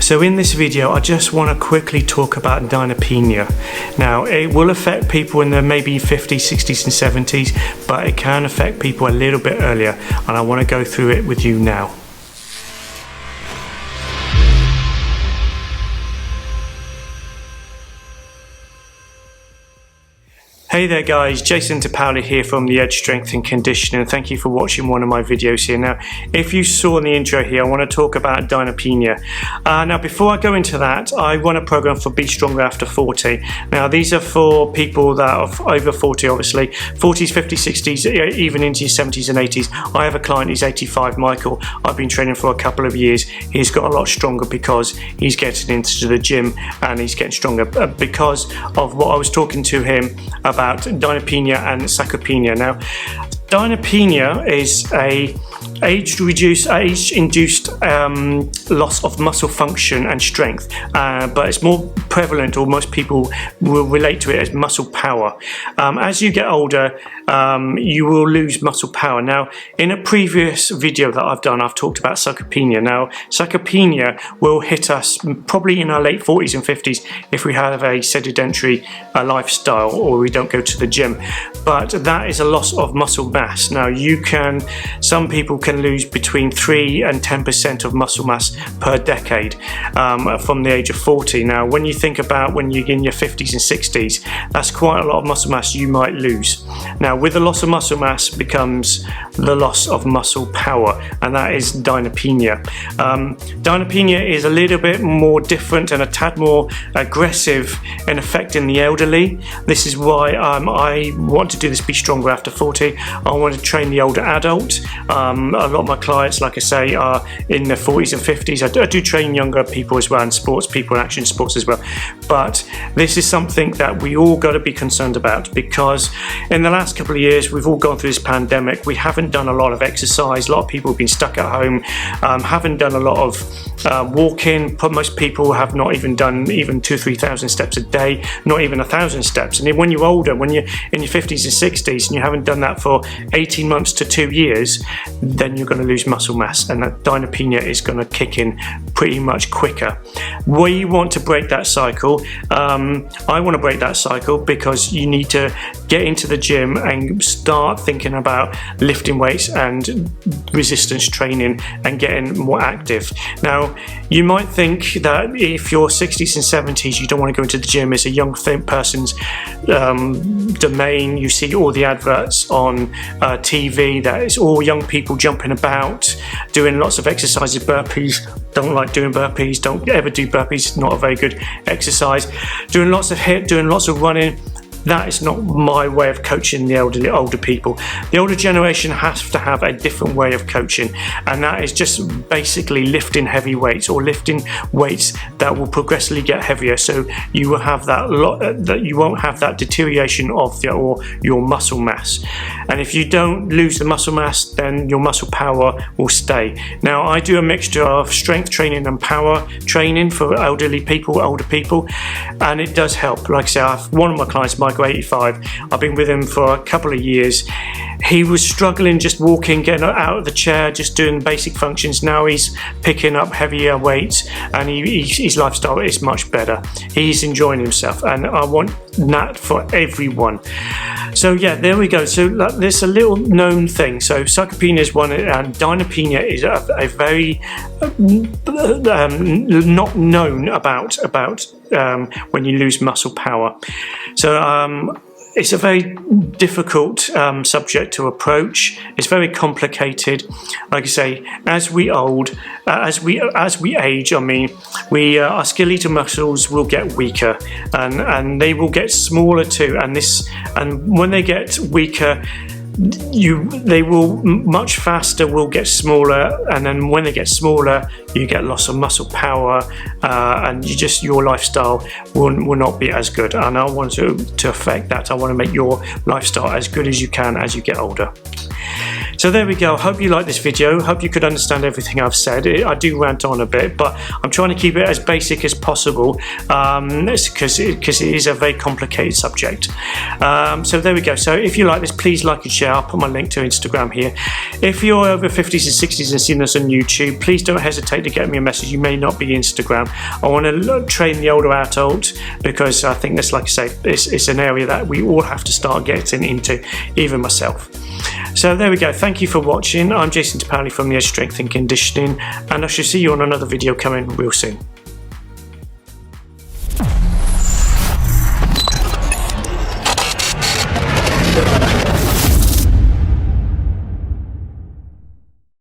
So in this video, I just want to quickly talk about Dynapenia. Now, it will affect people in their maybe 50s, 60s and 70s, but it can affect people a little bit earlier, and I want to go through it with you now. Hey there guys, Jason Pauli here from the Edge Strength and Conditioning, and thank you for watching one of my videos here. Now, if you saw in the intro here, I want to talk about Dynapenia. Now, before I go into that, I run a program for Be Stronger After 40. Now, these are for people that are over 40, obviously, 40s, 50s, 60s, even into your 70s and 80s. I have a client, he's 85, Michael. I've been training for a couple of years. He's got a lot stronger because he's getting into the gym and he's getting stronger because of what I was talking to him about Dynapenia and sarcopenia. Now, Dynapenia is a age-induced loss of muscle function and strength, but it's more prevalent, or most people will relate to it as muscle power. As you get older, you will lose muscle power. Now, in a previous video that I've done, I've talked about sarcopenia. Now, sarcopenia will hit us probably in our late 40s and 50s if we have a sedentary lifestyle or we don't go to the gym. But that is a loss of muscle mass. Now, some people can lose between 3 and 10% of muscle mass per decade from the age of 40. Now, when you think about when you're in your 50s and 60s, that's quite a lot of muscle mass you might lose. Now, with the loss of muscle mass becomes the loss of muscle power, and that is Dynapenia. Dynapenia is a little bit more different and a tad more aggressive in affecting the elderly. This is why I want to do this Be Stronger After 40. I want to train the older adult. A lot of my clients, like I say, are in their 40s and 50s. I do train younger people as well, and sports people and action sports as well. But this is something that we all got to be concerned about, because in the last couple of years, we've all gone through this pandemic. We haven't done a lot of exercise. A lot of people have been stuck at home, haven't done a lot of walking. Most people have not even done 2,000 or 3,000 steps a day, not even 1,000 steps. And then when you're older, when you're in your 50s and 60s, and you haven't done that for 18 months to 2 years, then you're going to lose muscle mass, and that Dynapenia is going to kick in pretty much quicker. We want to break that cycle. I want to break that cycle because you need to get into the gym and start thinking about lifting weights and resistance training and getting more active. Now, you might think that if you're 60s and 70s, you don't want to go into the gym. It's a young person's domain. You see all the adverts on TV that it's all young people jumping about, doing lots of exercises, burpees. Don't like doing burpees. Don't ever do burpees. It's not a very good exercise. Doing lots of HIIT, doing lots of running. That is not my way of coaching the older people. The older generation has to have a different way of coaching, and that is just basically lifting heavy weights, or lifting weights that will progressively get heavier, so you will have that you won't have that deterioration of your muscle mass. And if you don't lose the muscle mass, then your muscle power will stay. Now, I do a mixture of strength training and power training for older people, and it does help. Like I say, one of my clients, Michael, 85, I've been with him for a couple of years. He was struggling just walking, getting out of the chair, just doing basic functions. Now he's picking up heavier weights, and his lifestyle is much better. He's enjoying himself, and I want that for everyone. So yeah, there we go. So there's a little known thing. So sarcopenia is one, and Dynapenia is a very not known about when you lose muscle power. So it's a very difficult subject to approach. It's very complicated. Like I say, as we age, our skeletal muscles will get weaker, and they will get smaller too. And when they get weaker, they will much faster will get smaller, and then when they get smaller, you get loss of muscle power, and your lifestyle will not be as good. And I want to affect that. I want to make your lifestyle as good as you can as you get older. So there we go. I hope you like this video. Hope you could understand everything I've said. I do rant on a bit, but I'm trying to keep it as basic as possible because it is a very complicated subject. So there we go. So if you like this, please like and share. I'll put my link to Instagram here. If you're over 50s and 60s and seen us on YouTube, please don't hesitate to get me a message. You may not be Instagram. I want to train the older adult because I think that's, like I say, it's an area that we all have to start getting into, even myself. So there we go. Thank you for watching. I'm Jason Tapali from the Edge Strength and Conditioning, and I shall see you on another video coming real soon.